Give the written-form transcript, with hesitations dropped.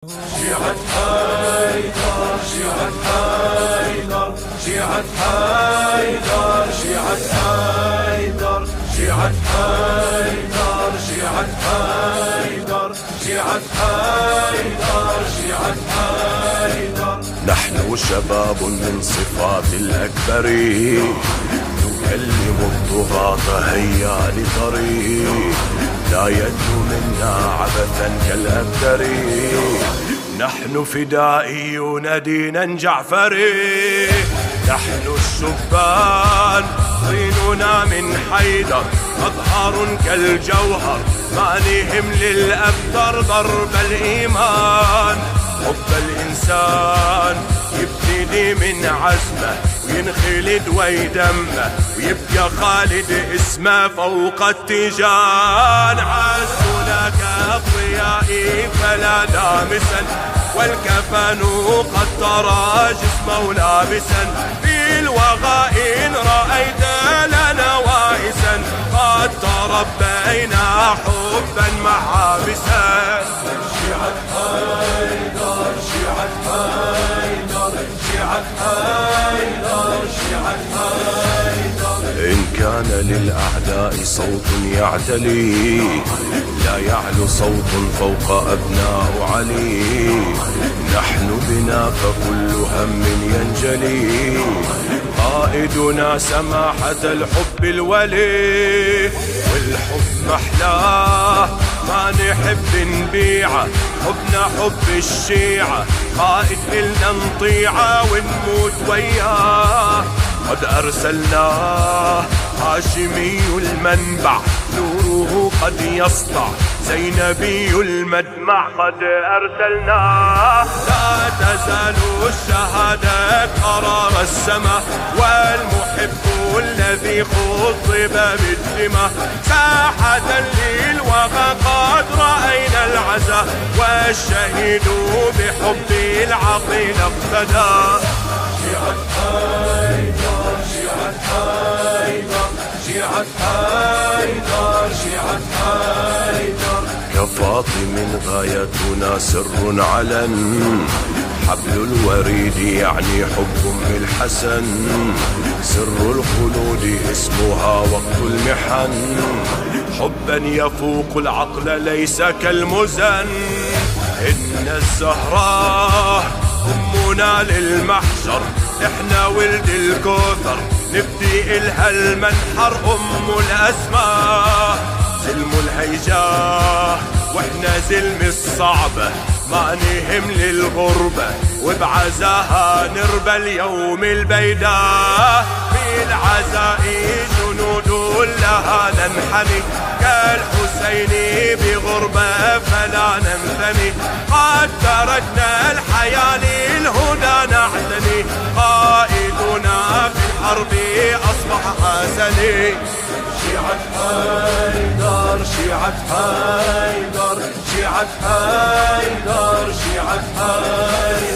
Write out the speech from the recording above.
شيعة حيدر شيعة حيدر شيعة حيدر شيعة حيدر شيعة حيدر شيعة حيدر شيعة حيدر شيعة حيدر. نحن شباب من صفات الأكبر نكلم الطغاة هيا لطريق لا يدنو منا عبثا كالأبتر. نحن فدائيون دينا جعفري، نحن الشبان طيننا من حيدر أظهار كالجوهر معنيهم للأبتر ضرب الإيمان. حب الإنسان يبتدي من عزمه وينخلد ويدمه ويبقى خالد اسمه فوق التيجان. عزنا كالضياء فلا دامسا والكفن قد ترى جسمه لابسا. في الوغى إن رأيت لنا وائسا قد تربينا حبا محابسا. شيعة حيدر شيعة حيدر شيعة حيدر شيعة حيدر. إن كان للأعداء صوت يعتلي لا يعلو صوت فوق أبناء علي. نحن بنا فكل هم ينجلي قائدنا سماحة الحب الولي. والحب محلاه ما نحب نبيعه حبنا حب الشيعة قائد إلنا نطيعه ونموت وياه. قد أرسلناه هاشمي المنبع نوره قد يسطع زينبي المدمع. قد أرسلناه لا تزال الشهادة قرار السماء والمحب الذي خطب بالدماء. ساحة للوغى قد رأينا العزاء والشهيد بحب العقيل اقتدى. شيعة حيدر شيعة حيدر شيعة حيدر شيعة حيدر. كفاطم غايتنا سر علن حبل الوريد يعني حب أم الحسن. سر الخلود اسمها وقت المحن حبا يفوق العقل ليس كالمزن. إن الزهراء أمنا للمحشر احنا ولد الكوثر نبدي إلها المنحر. أم الأسماء زلم الهيجاه واحنا زلم الصعبة ما نهم للغربة وبعزاها نربى اليوم البيداء. في العزاء جنود لها ننحني كالحسين بغربة فلا ننثني. قد تركنا الحياة للهدى نعتني قائدنا في الحرب أصبح حسني. شيعة حيدر شيعة حيدر شيعة حيدر شيعة حيدر.